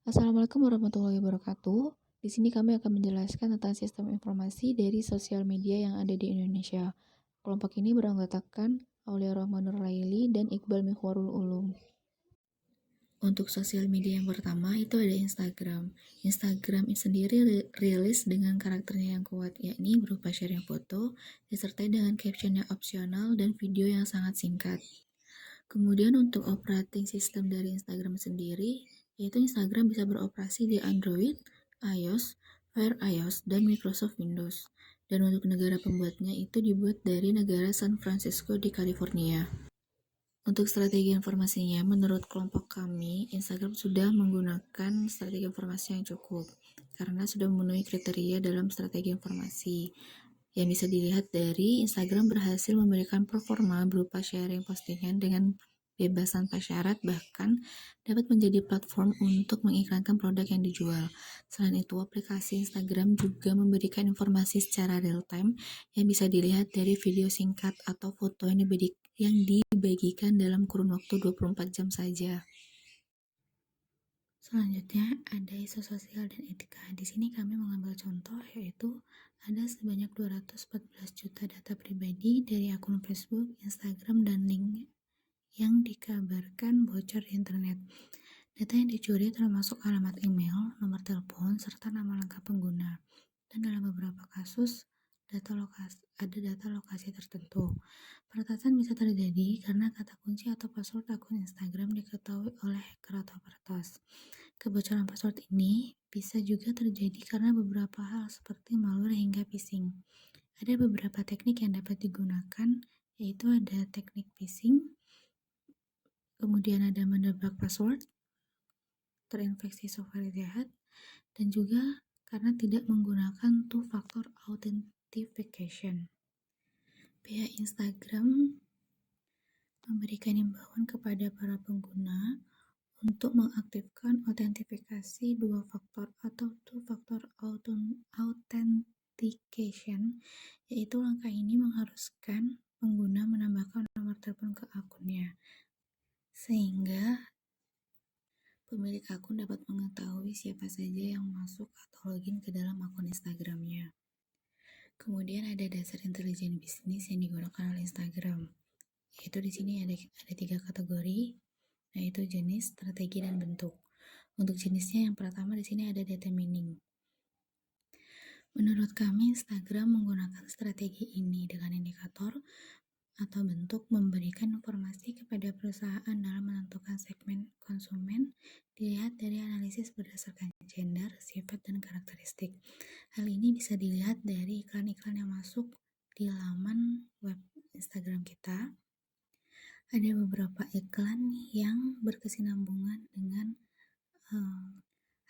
Assalamualaikum warahmatullahi wabarakatuh. Di sini kami akan menjelaskan tentang sistem informasi dari sosial media yang ada di Indonesia. Kelompok ini beranggotakan Aulia Rahmanur Raili dan Iqbal Mihwarul Ulum. Untuk sosial media yang pertama itu ada Instagram. Instagram sendiri rilis dengan karakternya yang kuat, yakni berupa sharing foto, disertai dengan caption yang opsional dan video yang sangat singkat. Kemudian untuk operating system dari Instagram sendiri, yaitu Instagram bisa beroperasi di Android, iOS, Fire iOS, dan Microsoft Windows. Dan untuk negara pembuatnya itu dibuat dari negara San Francisco di California. Untuk strategi informasinya, menurut kelompok kami, Instagram sudah menggunakan strategi informasi yang cukup karena sudah memenuhi kriteria dalam strategi informasi. Yang bisa dilihat dari Instagram berhasil memberikan performa berupa sharing postingan dengan bebas tanpa syarat, bahkan dapat menjadi platform untuk mengiklankan produk yang dijual. Selain itu, aplikasi Instagram juga memberikan informasi secara real time yang bisa dilihat dari video singkat atau foto yang dibagikan dalam kurun waktu 24 jam saja. Selanjutnya ada isu sosial dan etika. Di sini kami mengambil contoh, yaitu ada sebanyak 214 juta data pribadi dari akun Facebook, Instagram, dan link yang dikabarkan bocor di internet. Data yang dicuri termasuk alamat email, nomor telepon, serta nama lengkap pengguna. Dan dalam beberapa kasus, ada data lokasi tertentu. Peretasan bisa terjadi karena kata kunci atau password akun Instagram diketahui oleh hacker atau peretas. Kebocoran password ini bisa juga terjadi karena beberapa hal seperti malware hingga phishing. Ada beberapa teknik yang dapat digunakan, yaitu ada teknik phishing, kemudian ada menebak password, terinfeksi software jahat, dan juga karena tidak menggunakan two-factor authentication. Pihak Instagram memberikan himbauan kepada para pengguna untuk mengaktifkan autentifikasi dua faktor atau two-factor authentication, yaitu langkah ini mengharuskan pengguna menambahkan nomor telepon ke akunnya, sehingga pemilik akun dapat mengetahui siapa saja yang masuk atau login ke dalam akun Instagramnya. Kemudian ada dasar intelijen bisnis yang digunakan oleh Instagram, yaitu di sini ada 3 kategori, yaitu jenis, strategi, dan bentuk. Untuk jenisnya yang pertama di sini ada data mining. Menurut kami, Instagram menggunakan strategi ini dengan indikator atau bentuk memberikan informasi kepada perusahaan dalam menentukan segmen konsumen dilihat dari analisis berdasarkan gender, sifat, dan karakteristik. Hal ini bisa dilihat dari iklan-iklan yang masuk di laman web Instagram kita. Ada beberapa iklan yang berkesinambungan dengan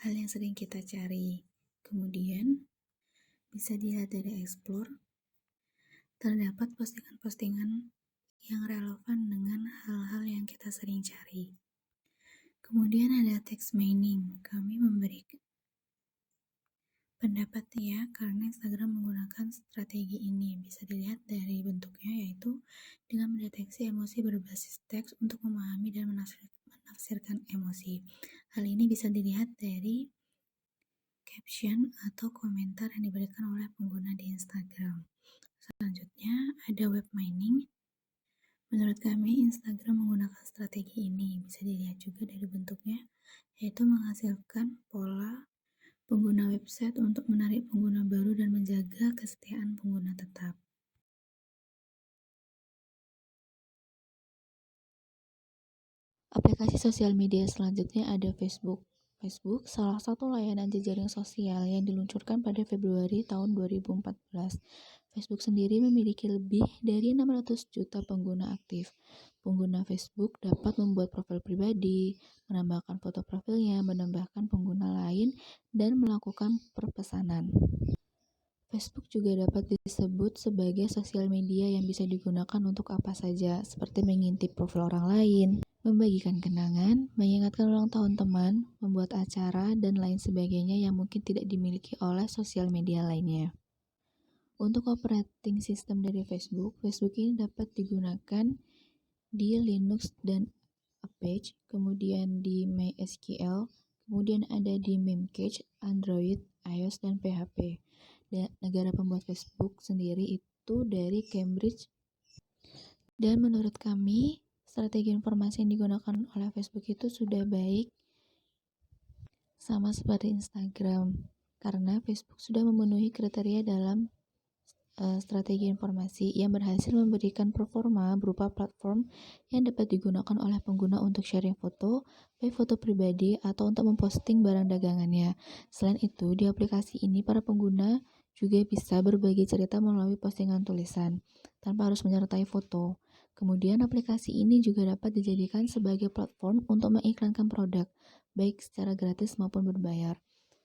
hal yang sering kita cari. Kemudian bisa dilihat dari explore, terdapat postingan-postingan yang relevan dengan hal-hal yang kita sering cari. Kemudian ada text mining. Kami memberi pendapat ya, karena Instagram menggunakan strategi ini. Bisa dilihat dari bentuknya, yaitu dengan mendeteksi emosi berbasis teks untuk memahami dan menafsirkan emosi. Hal ini bisa dilihat dari caption atau komentar yang diberikan oleh pengguna di Instagram. Selanjutnya ada web mining. Menurut kami, Instagram menggunakan strategi ini. Bisa dilihat juga dari bentuknya, yaitu menghasilkan pola pengguna website untuk menarik pengguna baru dan menjaga kesetiaan pengguna tetap. Aplikasi sosial media selanjutnya ada Facebook. Facebook salah satu layanan jejaring sosial yang diluncurkan pada Februari tahun 2014. Facebook sendiri memiliki lebih dari 600 juta pengguna aktif. Pengguna Facebook dapat membuat profil pribadi, menambahkan foto profilnya, menambahkan pengguna lain, dan melakukan perpesanan. Facebook juga dapat disebut sebagai sosial media yang bisa digunakan untuk apa saja, seperti mengintip profil orang lain, membagikan kenangan, mengingatkan ulang tahun teman, membuat acara, dan lain sebagainya yang mungkin tidak dimiliki oleh sosial media lainnya. Untuk operating system dari Facebook, Facebook ini dapat digunakan di Linux dan Apache, kemudian di MySQL, kemudian ada di Memcached, Android, iOS, dan PHP. Dan negara pembuat Facebook sendiri itu dari Cambridge. Dan menurut kami, strategi informasi yang digunakan oleh Facebook itu sudah baik sama seperti Instagram, karena Facebook sudah memenuhi kriteria dalam strategi informasi yang berhasil memberikan performa berupa platform yang dapat digunakan oleh pengguna untuk sharing foto, baik foto pribadi atau untuk memposting barang dagangannya. Selain itu, di aplikasi ini para pengguna juga bisa berbagi cerita melalui postingan tulisan tanpa harus menyertai foto. Kemudian aplikasi ini juga dapat dijadikan sebagai platform untuk mengiklankan produk, baik secara gratis maupun berbayar.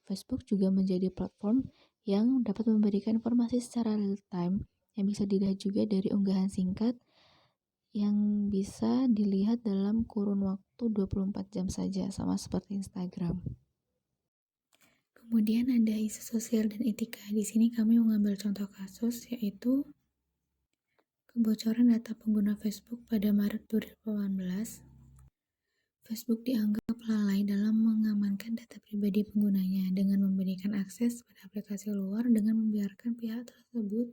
Facebook juga menjadi platform yang dapat memberikan informasi secara real time yang bisa dilihat juga dari unggahan singkat yang bisa dilihat dalam kurun waktu 24 jam saja, sama seperti Instagram. Kemudian ada isu sosial dan etika. Di sini kami mengambil contoh kasus yaitu kebocoran data pengguna Facebook pada Maret 2018. Facebook dianggap lalai dalam mengamankan data pribadi penggunanya dengan memberikan akses pada aplikasi luar dengan membiarkan pihak tersebut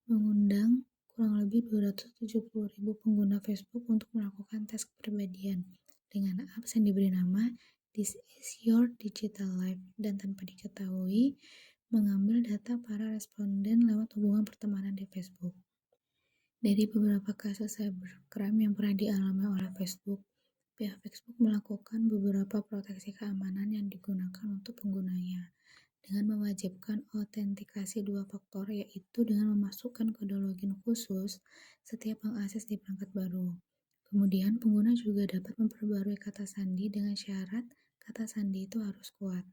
mengundang kurang lebih 270.000 pengguna Facebook untuk melakukan tes kepribadian dengan apps yang diberi nama This is your digital life dan tanpa diketahui mengambil data para responden lewat hubungan pertemanan di Facebook. Dari beberapa kasus cybercrime yang pernah dialami oleh Facebook, pihak Facebook melakukan beberapa proteksi keamanan yang digunakan untuk penggunanya dengan mewajibkan autentikasi 2 faktor, yaitu dengan memasukkan kode login khusus setiap mengakses di perangkat baru. Kemudian pengguna juga dapat memperbarui kata sandi dengan syarat kata sandi itu harus kuat.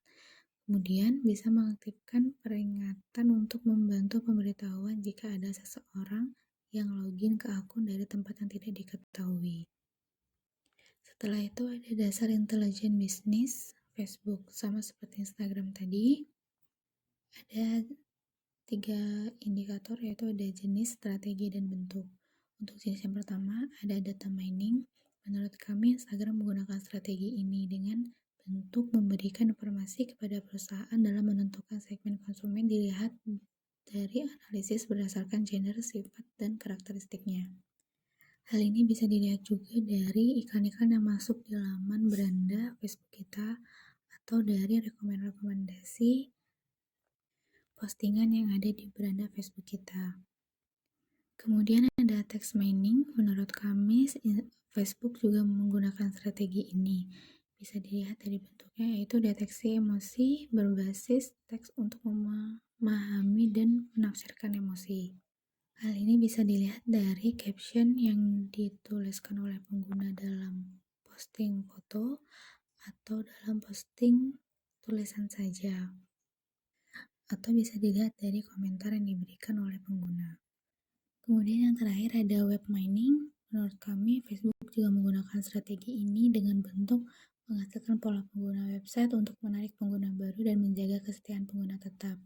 Kemudian bisa mengaktifkan peringatan untuk membantu pemberitahuan jika ada seseorang yang login ke akun dari tempat yang tidak diketahui. Setelah itu ada dasar intelijen bisnis Facebook, sama seperti Instagram tadi. Ada 3 indikator, yaitu ada jenis, strategi, dan bentuk. Untuk jenis yang pertama ada data mining. Menurut kami Instagram menggunakan strategi ini dengan bentuk memberikan informasi kepada perusahaan dalam menentukan segmen konsumen dilihat dari analisis berdasarkan gender, sifat, dan karakteristiknya. Hal ini bisa dilihat juga dari iklan-iklan yang masuk di laman beranda Facebook kita atau dari rekomendasi postingan yang ada di beranda Facebook kita. Kemudian ada text mining. Menurut kami Facebook juga menggunakan strategi ini. Bisa dilihat dari bentuknya, yaitu deteksi emosi berbasis teks untuk memahami dan menafsirkan emosi. Hal ini bisa dilihat dari caption yang dituliskan oleh pengguna dalam posting foto atau dalam posting tulisan saja. Atau bisa dilihat dari komentar yang diberikan oleh pengguna. Kemudian yang terakhir ada web mining. Menurut kami Facebook juga menggunakan strategi ini dengan bentuk menghasilkan pola pengguna website untuk menarik pengguna baru dan menjaga kesetiaan pengguna tetap.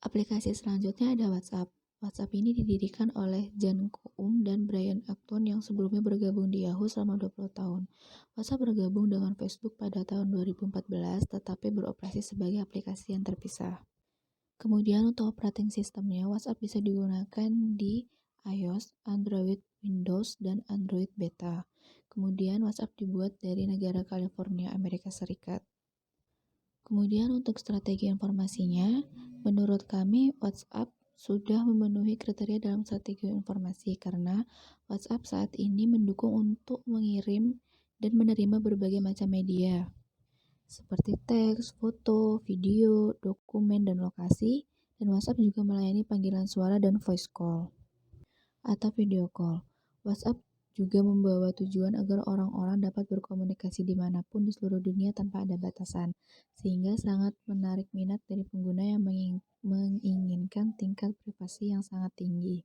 Aplikasi selanjutnya ada WhatsApp. WhatsApp ini didirikan oleh Jan Koum dan Brian Acton yang sebelumnya bergabung di Yahoo selama 20 tahun. WhatsApp bergabung dengan Facebook pada tahun 2014, tetapi beroperasi sebagai aplikasi yang terpisah. Kemudian untuk operating sistemnya, WhatsApp bisa digunakan di iOS, Android, Windows, dan Android Beta. Kemudian WhatsApp dibuat dari negara California, Amerika Serikat. Kemudian untuk strategi informasinya, menurut kami WhatsApp sudah memenuhi kriteria dalam strategi informasi karena WhatsApp saat ini mendukung untuk mengirim dan menerima berbagai macam media seperti teks, foto, video, dokumen, dan lokasi, dan WhatsApp juga melayani panggilan suara dan voice call atau video call. WhatsApp juga membawa tujuan agar orang-orang dapat berkomunikasi dimanapun di seluruh dunia tanpa ada batasan, sehingga sangat menarik minat dari pengguna yang menginginkan tingkat privasi yang sangat tinggi.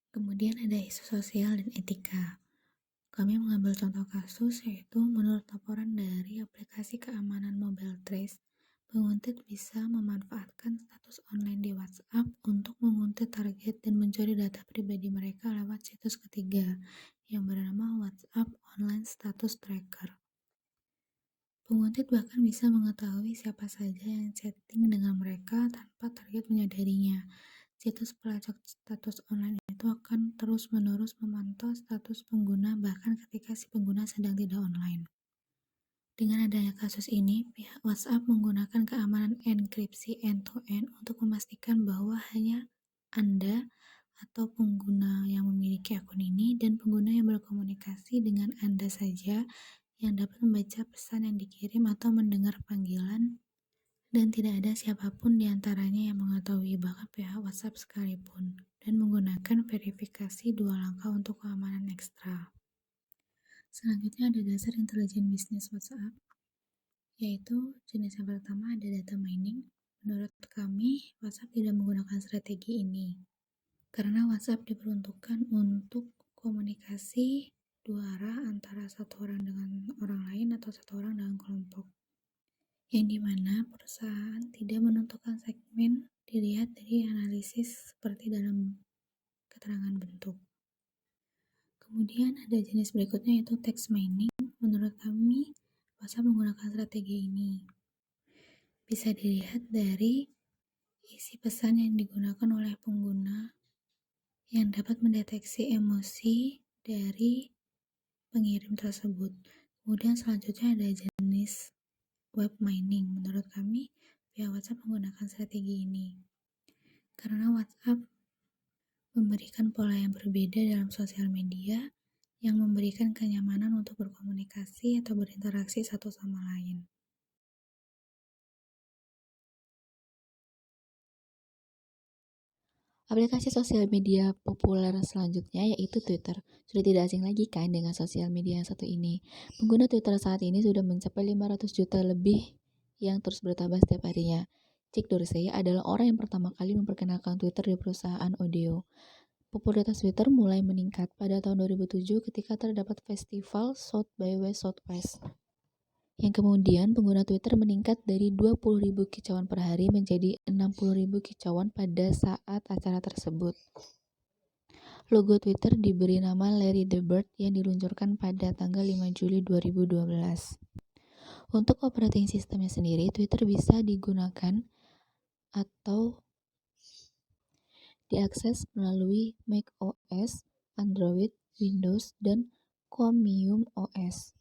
Kemudian ada isu sosial dan etika. Kami mengambil contoh kasus, yaitu menurut laporan dari aplikasi keamanan Mobile Trace, penguntit bisa memanfaatkan status online di WhatsApp untuk menguntit target dan mencuri data pribadi mereka lewat situs ketiga yang bernama WhatsApp Online Status Tracker. Penguntit bahkan bisa mengetahui siapa saja yang chatting dengan mereka tanpa target menyadarinya. Situs pelacak status online itu akan terus-menerus memantau status pengguna bahkan ketika si pengguna sedang tidak online. Dengan adanya kasus ini, pihak WhatsApp menggunakan keamanan enkripsi end-to-end untuk memastikan bahwa hanya Anda atau pengguna yang memiliki akun ini dan pengguna yang berkomunikasi dengan Anda saja yang dapat membaca pesan yang dikirim atau mendengar panggilan, dan tidak ada siapapun di antaranya yang mengetahui, bahkan pihak WhatsApp sekalipun, dan menggunakan verifikasi 2 langkah untuk keamanan ekstra. Selanjutnya ada dasar intelijen bisnis WhatsApp, yaitu jenis yang pertama ada data mining. Menurut kami, WhatsApp tidak menggunakan strategi ini, karena WhatsApp diperuntukkan untuk komunikasi dua arah antara satu orang dengan orang lain atau satu orang dengan kelompok, yang dimana perusahaan tidak menentukan segmen dilihat dari analisis seperti dalam keterangan bentuk. Kemudian ada jenis berikutnya yaitu text mining. Menurut kami, WhatsApp menggunakan strategi ini. Bisa dilihat dari isi pesan yang digunakan oleh pengguna yang dapat mendeteksi emosi dari pengirim tersebut. Kemudian selanjutnya ada jenis web mining. Menurut kami, pihak WhatsApp menggunakan strategi ini karena WhatsApp memberikan pola yang berbeda dalam sosial media yang memberikan kenyamanan untuk berkomunikasi atau berinteraksi satu sama lain. Aplikasi sosial media populer selanjutnya yaitu Twitter. Sudah tidak asing lagi kan dengan sosial media yang satu ini. Pengguna Twitter saat ini sudah mencapai 500 juta lebih yang terus bertambah setiap harinya. Jack Dorsey adalah orang yang pertama kali memperkenalkan Twitter di perusahaan audio. Popularitas Twitter mulai meningkat pada tahun 2007 ketika terdapat festival South by Southwest. Yang kemudian pengguna Twitter meningkat dari 20.000 kicauan per hari menjadi 60.000 kicauan pada saat acara tersebut. Logo Twitter diberi nama Larry the Bird yang diluncurkan pada tanggal 5 Juli 2012. Untuk operating sistemnya sendiri, Twitter bisa digunakan atau diakses melalui macOS, Android, Windows, dan Chromium OS.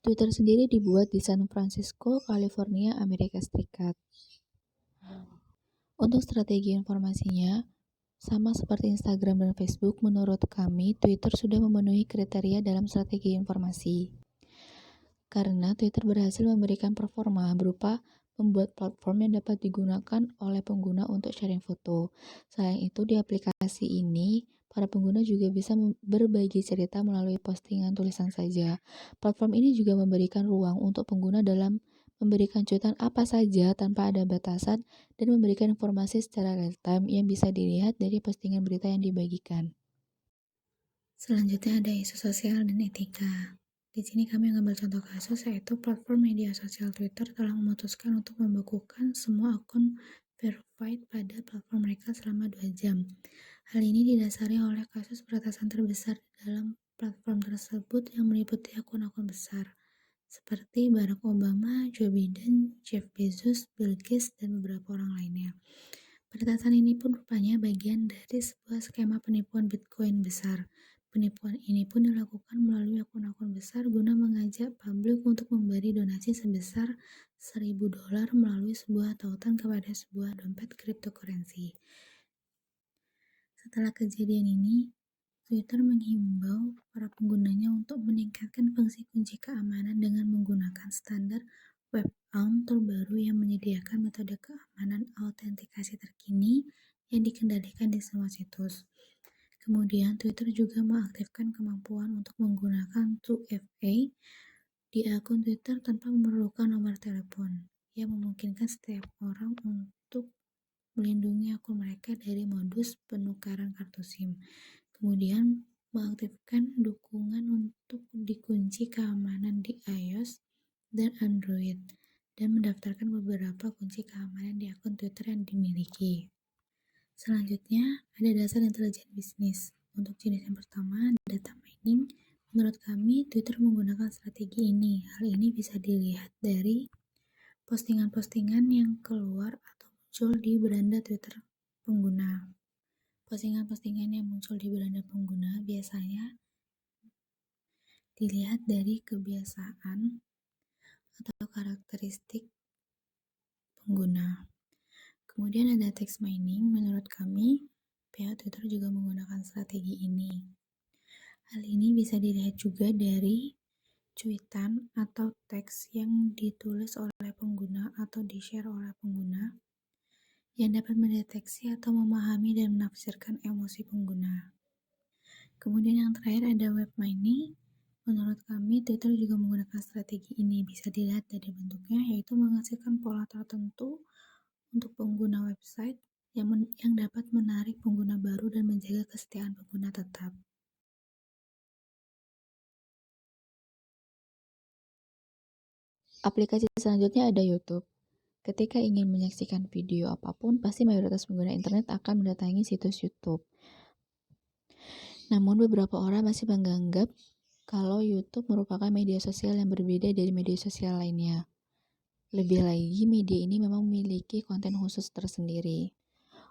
Twitter sendiri dibuat di San Francisco, California, Amerika Serikat. Untuk strategi informasinya, sama seperti Instagram dan Facebook, menurut kami Twitter sudah memenuhi kriteria dalam strategi informasi. Karena Twitter berhasil memberikan performa berupa membuat platform yang dapat digunakan oleh pengguna untuk sharing foto. Selain itu, di aplikasi ini, para pengguna juga bisa berbagi cerita melalui postingan tulisan saja. Platform ini juga memberikan ruang untuk pengguna dalam memberikan cuitan apa saja tanpa ada batasan dan memberikan informasi secara real-time yang bisa dilihat dari postingan berita yang dibagikan. Selanjutnya ada isu sosial dan etika. Di sini kami mengambil contoh kasus yaitu platform media sosial Twitter telah memutuskan untuk membekukan semua akun verified pada platform mereka selama 2 jam. Hal ini didasari oleh kasus peretasan terbesar di dalam platform tersebut yang meliputi akun-akun besar seperti Barack Obama, Joe Biden, Jeff Bezos, Bill Gates, dan beberapa orang lainnya. Peretasan ini pun rupanya bagian dari sebuah skema penipuan Bitcoin besar. Penipuan ini pun dilakukan melalui akun-akun besar guna mengajak publik untuk memberi donasi sebesar $1.000 melalui sebuah tautan kepada sebuah dompet cryptocurrency. Setelah kejadian ini, Twitter menghimbau para penggunanya untuk meningkatkan fungsi kunci keamanan dengan menggunakan standar WebAuthn terbaru yang menyediakan metode keamanan autentikasi terkini yang dikendalikan di semua situs. Kemudian, Twitter juga mengaktifkan kemampuan untuk menggunakan 2FA di akun Twitter tanpa memerlukan nomor telepon, yang memungkinkan setiap orang untuk melindungi akun mereka dari modus penukaran kartu SIM. Kemudian, mengaktifkan dukungan untuk dikunci keamanan di iOS dan Android, dan mendaftarkan beberapa kunci keamanan di akun Twitter yang dimiliki. Selanjutnya, ada dasar intelijen bisnis. Untuk jenis yang pertama, data mining. mining, menurut kami Twitter menggunakan strategi ini. Hal ini bisa dilihat dari postingan-postingan yang keluar atau muncul di beranda Twitter pengguna. Postingan-postingan yang muncul di beranda pengguna biasanya dilihat dari kebiasaan atau karakteristik pengguna. Kemudian ada text mining, menurut kami pihak Twitter juga menggunakan strategi ini. Hal ini bisa dilihat juga dari cuitan atau teks yang ditulis oleh pengguna atau di-share oleh pengguna yang dapat mendeteksi atau memahami dan menafsirkan emosi pengguna. Kemudian yang terakhir ada web mining. Menurut kami, Twitter juga menggunakan strategi ini. Bisa dilihat dari bentuknya, yaitu menghasilkan pola tertentu untuk pengguna website yang dapat menarik pengguna baru dan menjaga kesetiaan pengguna tetap. Aplikasi selanjutnya ada YouTube. Ketika ingin menyaksikan video apapun, pasti mayoritas pengguna internet akan mendatangi situs YouTube. Namun beberapa orang masih menganggap kalau YouTube merupakan media sosial yang berbeda dari media sosial lainnya. Lebih lagi, media ini memang memiliki konten khusus tersendiri.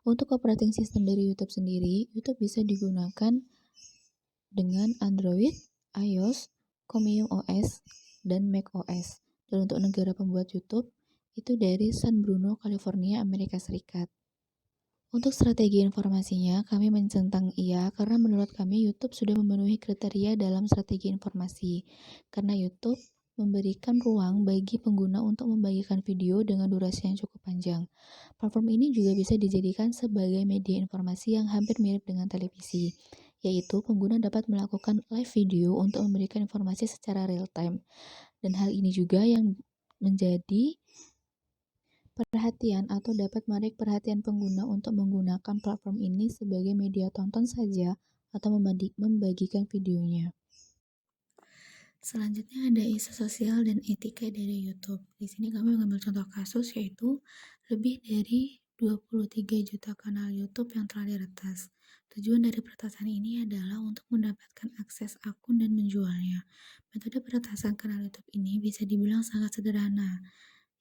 Untuk operating system dari YouTube sendiri, YouTube bisa digunakan dengan Android, iOS, Chromium OS, dan macOS. Dan untuk negara pembuat YouTube, itu dari San Bruno, California, Amerika Serikat. Untuk strategi informasinya, kami mencentang iya karena menurut kami YouTube sudah memenuhi kriteria dalam strategi informasi. Karena YouTube memberikan ruang bagi pengguna untuk membagikan video dengan durasi yang cukup panjang. Platform ini juga bisa dijadikan sebagai media informasi yang hampir mirip dengan televisi, yaitu pengguna dapat melakukan live video untuk memberikan informasi secara real time. Dan hal ini juga yang menjadi perhatian atau dapat menarik perhatian pengguna untuk menggunakan platform ini sebagai media tonton saja atau membagikan videonya. Selanjutnya ada isu sosial dan etika dari YouTube. Di sini kami mengambil contoh kasus yaitu lebih dari 23 juta kanal YouTube yang telah diretas. Tujuan dari peretasan ini adalah untuk mendapatkan akses akun dan menjualnya. Metode peretasan kanal YouTube ini bisa dibilang sangat sederhana,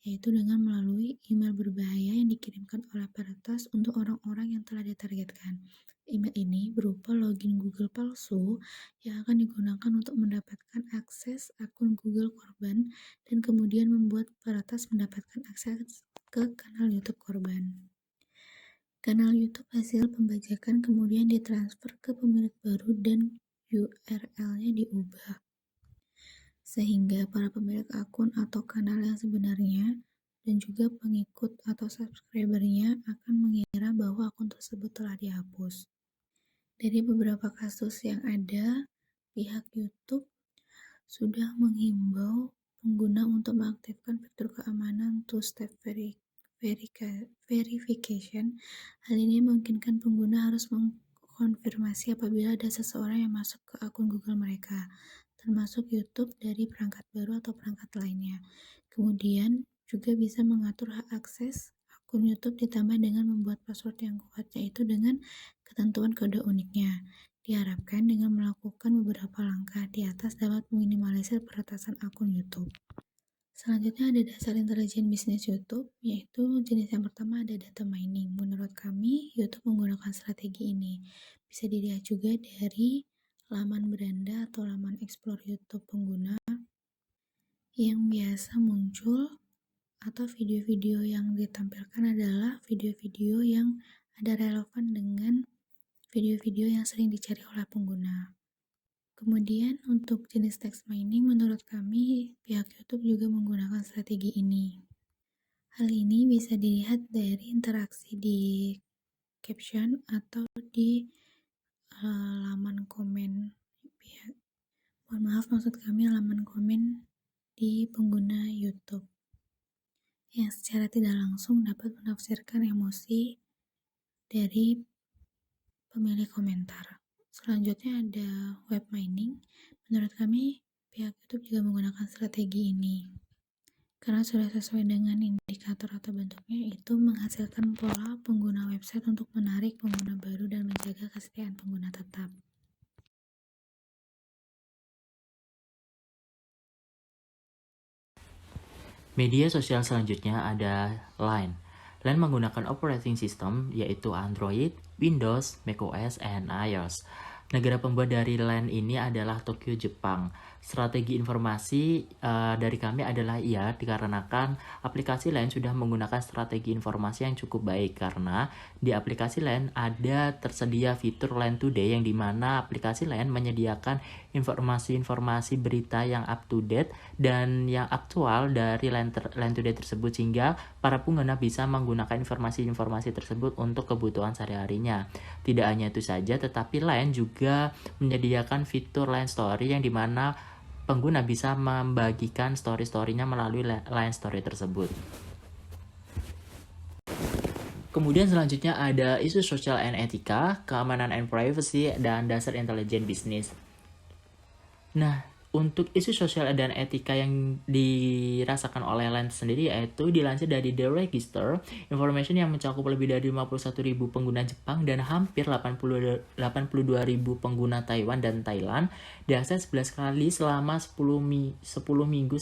yaitu dengan melalui email berbahaya yang dikirimkan oleh peretas untuk orang-orang yang telah ditargetkan. Email ini berupa login Google palsu yang akan digunakan untuk mendapatkan akses akun Google korban dan kemudian membuat peretas mendapatkan akses ke kanal YouTube korban. Kanal YouTube hasil pembajakan kemudian ditransfer ke pemilik baru dan URL-nya diubah, sehingga para pemilik akun atau kanal yang sebenarnya dan juga pengikut atau subscriber-nya akan mengira bahwa akun tersebut telah dihapus. Dari beberapa kasus yang ada, pihak YouTube sudah menghimbau pengguna untuk mengaktifkan fitur keamanan two-step verification. Hal ini memungkinkan pengguna harus mengkonfirmasi apabila ada seseorang yang masuk ke akun Google mereka, termasuk YouTube dari perangkat baru atau perangkat lainnya. Kemudian juga bisa mengatur hak akses akun YouTube ditambah dengan membuat password yang kuat, yaitu dengan ketentuan kode uniknya. Diharapkan dengan melakukan beberapa langkah di atas dapat meminimalisir peretasan akun YouTube. Selanjutnya ada dasar intelijen bisnis YouTube, yaitu jenis yang pertama ada data mining. Menurut kami, YouTube menggunakan strategi ini. Bisa dilihat juga dari laman beranda atau laman explore YouTube pengguna yang biasa muncul atau video-video yang ditampilkan adalah video-video yang ada relevan dengan video-video yang sering dicari oleh pengguna. Kemudian untuk jenis text mining, menurut kami pihak YouTube juga menggunakan strategi ini. Hal ini bisa dilihat dari interaksi di caption atau di laman komen. Mohon maaf, maksud kami laman komen di pengguna YouTube yang secara tidak langsung dapat menafsirkan emosi dari pemilik komentar. Selanjutnya ada web mining. Menurut kami, pihak YouTube juga menggunakan strategi ini. Karena sudah sesuai dengan indikator atau bentuknya, itu menghasilkan pola pengguna website untuk menarik pengguna baru dan menjaga kesetiaan pengguna tetap. Media sosial selanjutnya ada Line. Line menggunakan operating system yaitu Android, Windows, macOS, and iOS. Negara pembuat dari Line ini adalah Tokyo, Jepang. Strategi informasi dari kami adalah iya, dikarenakan aplikasi Line sudah menggunakan strategi informasi yang cukup baik karena di aplikasi Line ada tersedia fitur Line Today yang dimana aplikasi Line menyediakan informasi-informasi berita yang up to date dan yang aktual dari Line Today tersebut sehingga para pengguna bisa menggunakan informasi-informasi tersebut untuk kebutuhan sehari-harinya. Tidak hanya itu saja, tetapi Line juga menyediakan fitur Line Story yang dimana pengguna bisa membagikan story-storynya melalui Line Story tersebut. Kemudian selanjutnya ada isu sosial and etika, keamanan and privacy, dan dasar intelijen bisnis. Nah, untuk isu sosial dan etika yang dirasakan oleh Line sendiri yaitu dilansir dari The Register, information yang mencakup lebih dari 51.000 pengguna Jepang dan hampir 82.000 pengguna Taiwan dan Thailand diakses 11 kali selama 10 minggu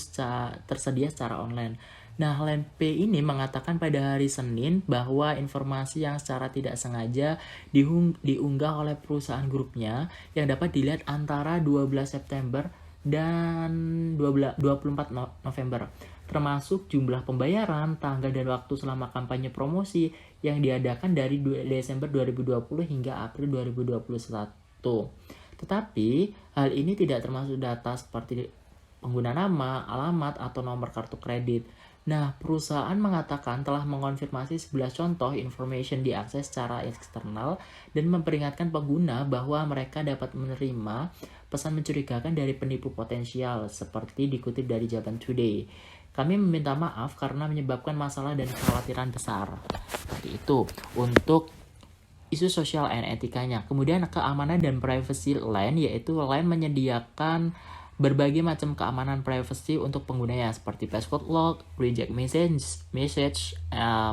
tersedia secara online. Nah, Line P ini mengatakan pada hari Senin bahwa informasi yang secara tidak sengaja diunggah oleh perusahaan grupnya yang dapat dilihat antara 12 September dan 24 November, termasuk jumlah pembayaran, tanggal dan waktu selama kampanye promosi yang diadakan dari Desember 2020 hingga April 2021. Tetapi, hal ini tidak termasuk data seperti pengguna nama, alamat, atau nomor kartu kredit. Nah, perusahaan mengatakan telah mengonfirmasi 11 contoh information diakses secara eksternal dan memperingatkan pengguna bahwa mereka dapat menerima pesan mencurigakan dari penipu potensial, seperti dikutip dari Japan Today. Kami meminta maaf karena menyebabkan masalah dan kekhawatiran besar. Seperti itu untuk isu sosial and etikanya. Kemudian keamanan dan privacy Line, yaitu Line menyediakan berbagai macam keamanan privacy untuk penggunanya seperti password lock, reject message,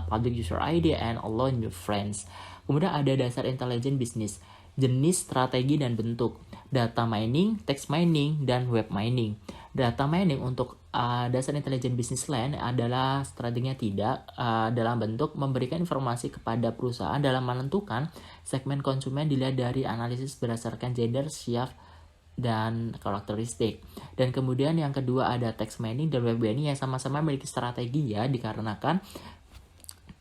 public user ID, and allow new friends. Kemudian ada dasar intelijen bisnis, jenis, strategi, dan bentuk, data mining, text mining, dan web mining. Data mining untuk dasar intelijen bisnis Line adalah strateginya tidak dalam bentuk memberikan informasi kepada perusahaan dalam menentukan segmen konsumen dilihat dari analisis berdasarkan gender, shift, dan karakteristik. Dan kemudian yang kedua ada text mining dan web mining yang sama-sama memiliki strategi ya, dikarenakan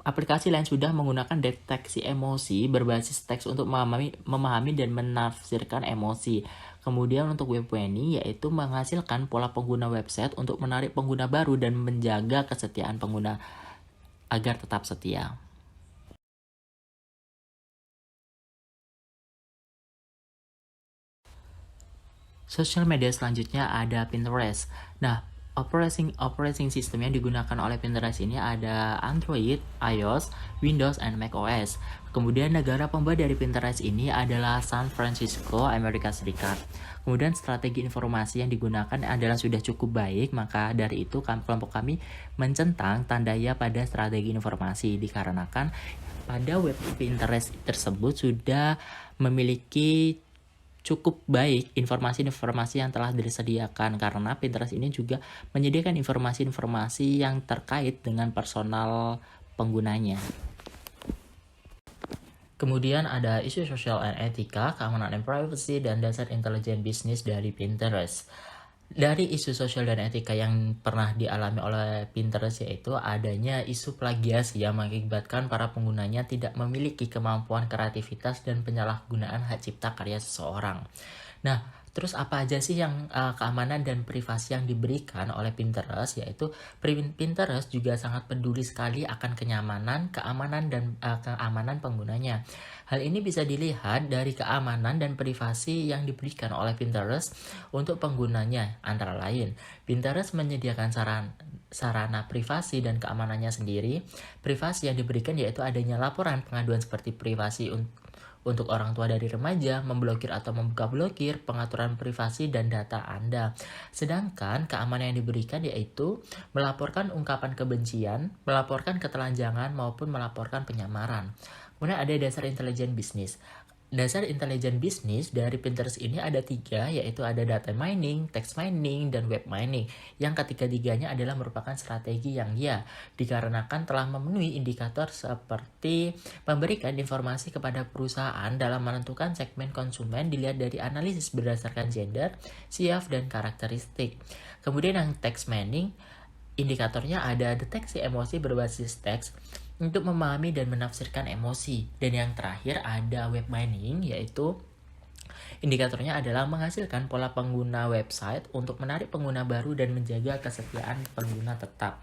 aplikasi lain sudah menggunakan deteksi emosi berbasis teks untuk memahami dan menafsirkan emosi. Kemudian untuk web mining yaitu menghasilkan pola pengguna website untuk menarik pengguna baru dan menjaga kesetiaan pengguna agar tetap setia. Sosial media selanjutnya ada Pinterest. Nah, operating system yang digunakan oleh Pinterest ini ada Android, iOS, Windows, and macOS. Kemudian negara pembuat dari Pinterest ini adalah San Francisco, Amerika Serikat. Kemudian strategi informasi yang digunakan adalah sudah cukup baik, maka dari itu kelompok kami mencentang tanda ya pada strategi informasi dikarenakan pada web Pinterest tersebut sudah memiliki cukup baik informasi-informasi yang telah disediakan karena Pinterest ini juga menyediakan informasi-informasi yang terkait dengan personal penggunanya. Kemudian ada isu sosial dan etika, keamanan dan privacy, dan dasar intelijen bisnis dari Pinterest. Dari isu sosial dan etika yang pernah dialami oleh Pinterest yaitu adanya isu plagiasi yang mengakibatkan para penggunanya tidak memiliki kemampuan kreativitas dan penyalahgunaan hak cipta karya seseorang. Nah, terus apa aja sih yang keamanan dan privasi yang diberikan oleh Pinterest, yaitu Pinterest juga sangat peduli sekali akan kenyamanan, keamanan, dan keamanan penggunanya. Hal ini bisa dilihat dari keamanan dan privasi yang diberikan oleh Pinterest untuk penggunanya. Antara lain, Pinterest menyediakan sarana privasi dan keamanannya sendiri. Privasi yang diberikan yaitu adanya laporan pengaduan seperti privasi untuk orang tua dari remaja, memblokir atau membuka blokir, pengaturan privasi dan data Anda. Sedangkan keamanan yang diberikan yaitu melaporkan ungkapan kebencian, melaporkan ketelanjangan maupun melaporkan penyamaran. Kemudian ada dasar intelijen bisnis. Dasar intelijen bisnis dari Pinterest ini ada 3, yaitu ada data mining, text mining, dan web mining. Yang ketiga-tiganya adalah merupakan strategi yang dikarenakan telah memenuhi indikator seperti memberikan informasi kepada perusahaan dalam menentukan segmen konsumen dilihat dari analisis berdasarkan gender, siaf, dan karakteristik. Kemudian yang text mining, indikatornya ada deteksi emosi berbasis teks untuk memahami dan menafsirkan emosi. Dan yang terakhir ada web mining, yaitu indikatornya adalah menghasilkan pola pengguna website untuk menarik pengguna baru dan menjaga kesetiaan pengguna tetap.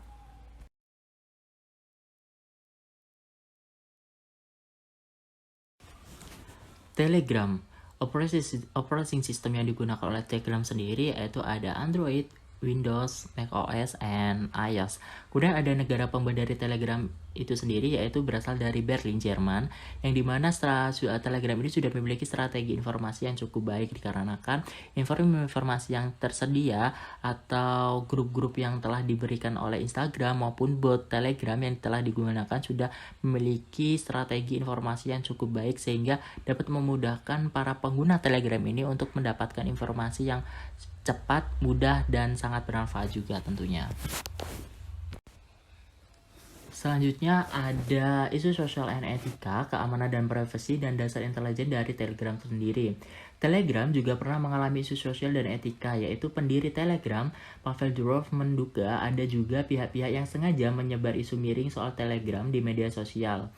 Telegram, operating system yang digunakan oleh Telegram sendiri yaitu ada Android, Windows, macOS, and iOS. Kemudian ada negara pembuat dari Telegram itu sendiri yaitu berasal dari Berlin, Jerman, yang dimana Telegram ini sudah memiliki strategi informasi yang cukup baik dikarenakan informasi yang tersedia atau grup-grup yang telah diberikan oleh Instagram maupun bot Telegram yang telah digunakan sudah memiliki strategi informasi yang cukup baik sehingga dapat memudahkan para pengguna Telegram ini untuk mendapatkan informasi yang cepat, mudah, dan sangat bermanfaat juga tentunya. Selanjutnya ada isu sosial and etika, keamanan dan privasi, dan dasar intelijen dari Telegram sendiri. Telegram juga pernah mengalami isu sosial dan etika, yaitu pendiri Telegram, Pavel Durov, menduga ada juga pihak-pihak yang sengaja menyebar isu miring soal Telegram di media sosial.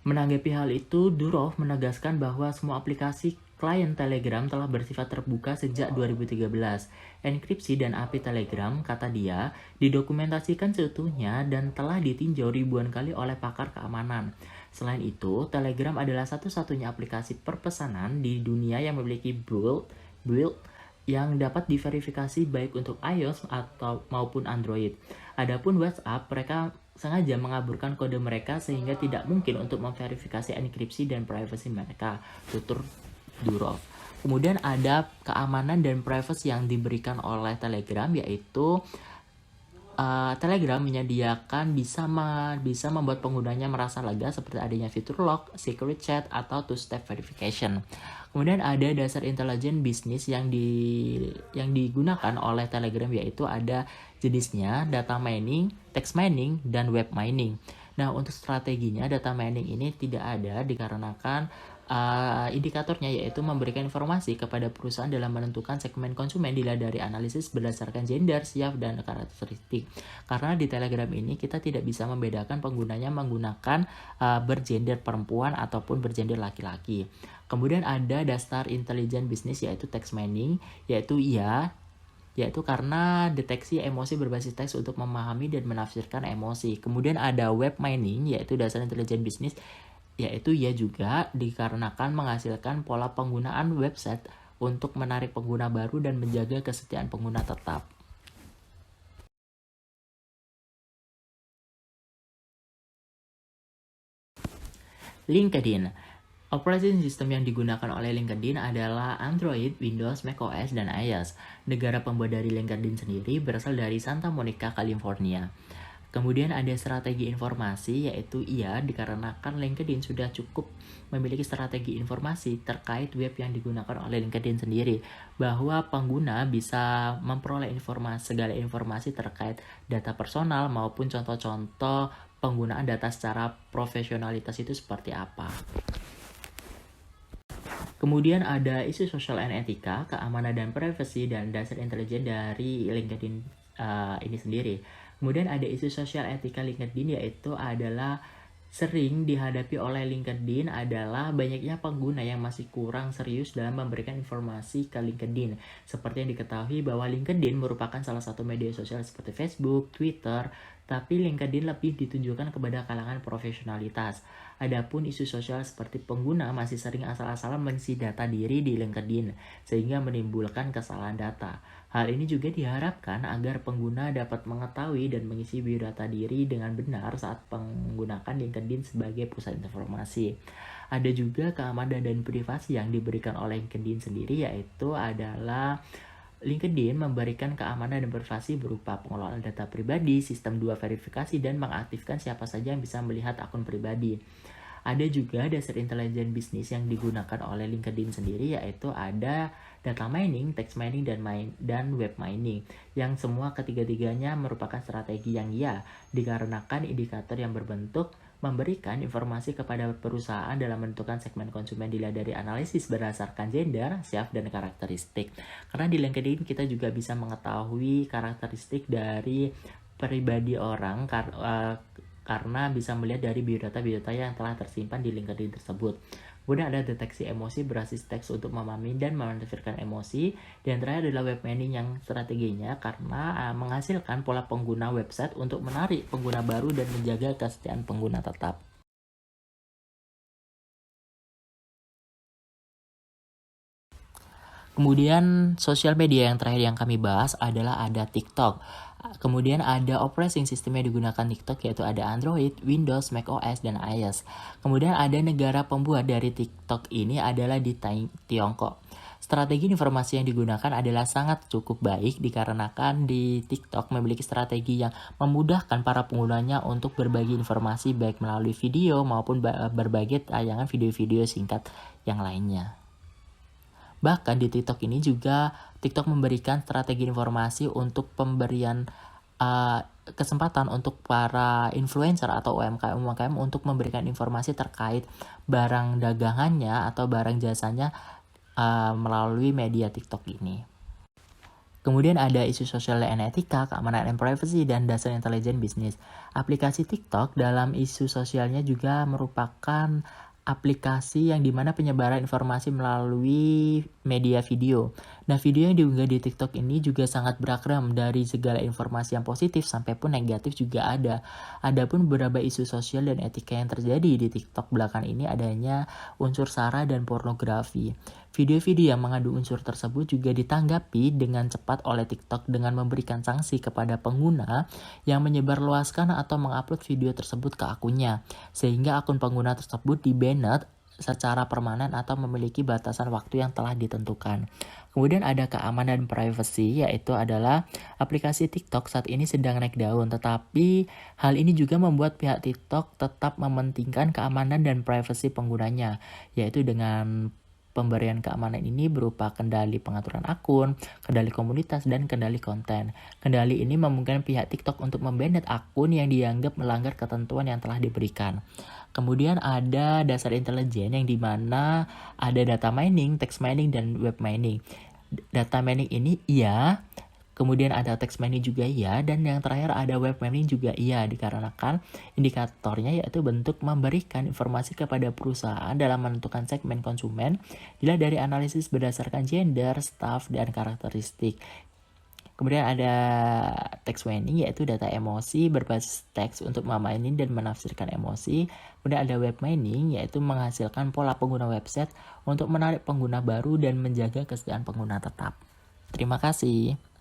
Menanggapi hal itu, Durov menegaskan bahwa semua aplikasi klien Telegram telah bersifat terbuka sejak 2013. Enkripsi dan API Telegram, kata dia, didokumentasikan seutuhnya dan telah ditinjau ribuan kali oleh pakar keamanan. Selain itu, Telegram adalah satu-satunya aplikasi perpesanan di dunia yang memiliki build yang dapat diverifikasi baik untuk iOS atau maupun Android. Adapun WhatsApp, mereka sengaja mengaburkan kode mereka sehingga tidak mungkin untuk memverifikasi enkripsi dan privasi mereka, tutur Durov. Kemudian ada keamanan dan privacy yang diberikan oleh Telegram, yaitu Telegram menyediakan bisa membuat penggunanya merasa lega seperti adanya fitur lock, secret chat, atau two-step verification. Kemudian ada dasar intelijen bisnis yang digunakan oleh Telegram, yaitu ada jenisnya data mining, text mining, dan web mining. Nah, untuk strateginya data mining ini tidak ada dikarenakan indikatornya yaitu memberikan informasi kepada perusahaan dalam menentukan segmen konsumen dilihat dari analisis berdasarkan gender, siaf, dan karakteristik. Karena di Telegram ini kita tidak bisa membedakan penggunanya menggunakan bergender perempuan ataupun bergender laki-laki. Kemudian ada dasar intelijen bisnis yaitu text mining, yaitu karena deteksi emosi berbasis teks untuk memahami dan menafsirkan emosi. Kemudian ada web mining, yaitu dasar intelijen bisnis, yaitu juga dikarenakan menghasilkan pola penggunaan website untuk menarik pengguna baru dan menjaga kesetiaan pengguna tetap. LinkedIn. Operating system yang digunakan oleh LinkedIn adalah Android, Windows, macOS, dan iOS. Negara pembuat dari LinkedIn sendiri berasal dari Santa Monica, California. Kemudian ada strategi informasi, yaitu dikarenakan LinkedIn sudah cukup memiliki strategi informasi terkait web yang digunakan oleh LinkedIn sendiri, bahwa pengguna bisa memperoleh segala informasi terkait data personal maupun contoh-contoh penggunaan data secara profesionalitas itu seperti apa. Kemudian ada isu sosial and etika, keamanan dan privasi, dan dasar intelijen dari LinkedIn ini sendiri. Kemudian ada isu sosial etika LinkedIn, yaitu adalah sering dihadapi oleh LinkedIn adalah banyaknya pengguna yang masih kurang serius dalam memberikan informasi ke LinkedIn. Seperti yang diketahui bahwa LinkedIn merupakan salah satu media sosial seperti Facebook, Twitter, tapi LinkedIn lebih ditunjukkan kepada kalangan profesionalitas. Adapun isu sosial seperti pengguna masih sering asal-asalan mengisi data diri di LinkedIn, sehingga menimbulkan kesalahan data. Hal ini juga diharapkan agar pengguna dapat mengetahui dan mengisi biodata diri dengan benar saat menggunakan LinkedIn sebagai pusat informasi. Ada juga keamanan dan privasi yang diberikan oleh LinkedIn sendiri, yaitu adalah LinkedIn memberikan keamanan dan privasi berupa pengelolaan data pribadi, sistem 2 verifikasi, dan mengaktifkan siapa saja yang bisa melihat akun pribadi. Ada juga dasar intelijen bisnis yang digunakan oleh LinkedIn sendiri, yaitu ada data mining, text mining, dan web mining, yang semua ketiga-tiganya merupakan strategi yang dikarenakan indikator yang berbentuk memberikan informasi kepada perusahaan dalam menentukan segmen konsumen dilihat dari analisis berdasarkan gender, self, dan karakteristik. Karena di LinkedIn kita juga bisa mengetahui karakteristik dari pribadi orang karena bisa melihat dari biodata yang telah tersimpan di LinkedIn tersebut. Kemudian ada deteksi emosi berbasis teks untuk memahami dan menafsirkan emosi. Dan terakhir adalah web mining yang strateginya karena menghasilkan pola pengguna website untuk menarik pengguna baru dan menjaga kesetiaan pengguna tetap. Kemudian sosial media yang terakhir yang kami bahas adalah ada TikTok. Kemudian ada operating system yang digunakan TikTok, yaitu ada Android, Windows, macOS, dan iOS. Kemudian ada negara pembuat dari TikTok ini adalah di Tiongkok. Strategi informasi yang digunakan adalah sangat cukup baik dikarenakan di TikTok memiliki strategi yang memudahkan para penggunanya untuk berbagi informasi baik melalui video maupun berbagai tayangan video-video singkat yang lainnya. Bahkan di TikTok ini juga TikTok memberikan strategi informasi untuk pemberian kesempatan untuk para influencer atau UMKM untuk memberikan informasi terkait barang dagangannya atau barang jasanya melalui media TikTok ini. Kemudian ada isu sosial dan etika, keamanan dan privacy, dan dasar intelijen bisnis. Aplikasi TikTok dalam isu sosialnya juga merupakan aplikasi yang dimana penyebaran informasi melalui media video. Nah, video yang diunggah di TikTok ini juga sangat beragam, dari segala informasi yang positif sampai pun negatif juga ada. Adapun beberapa isu sosial dan etika yang terjadi di TikTok belakangan ini adanya unsur sara dan pornografi. Video-video yang mengandung unsur tersebut juga ditanggapi dengan cepat oleh TikTok dengan memberikan sanksi kepada pengguna yang menyebarluaskan atau mengupload video tersebut ke akunnya, sehingga akun pengguna tersebut di-banned secara permanen atau memiliki batasan waktu yang telah ditentukan. Kemudian ada keamanan dan privacy, yaitu adalah aplikasi TikTok saat ini sedang naik daun, tetapi hal ini juga membuat pihak TikTok tetap mementingkan keamanan dan privacy penggunanya, yaitu dengan pemberian keamanan ini berupa kendali pengaturan akun, kendali komunitas, dan kendali konten. Kendali ini memungkinkan pihak TikTok untuk membannet akun yang dianggap melanggar ketentuan yang telah diberikan. Kemudian ada dasar intelijen yang dimana ada data mining, text mining, dan web mining. Data mining ini kemudian ada text mining juga dan yang terakhir ada web mining juga dikarenakan indikatornya yaitu bentuk memberikan informasi kepada perusahaan dalam menentukan segmen konsumen dilihat dari analisis berdasarkan gender, staff, dan karakteristik. Kemudian ada text mining yaitu data emosi berbasis teks untuk memining dan menafsirkan emosi. Kemudian ada web mining yaitu menghasilkan pola pengguna website untuk menarik pengguna baru dan menjaga kesetiaan pengguna tetap. Terima kasih.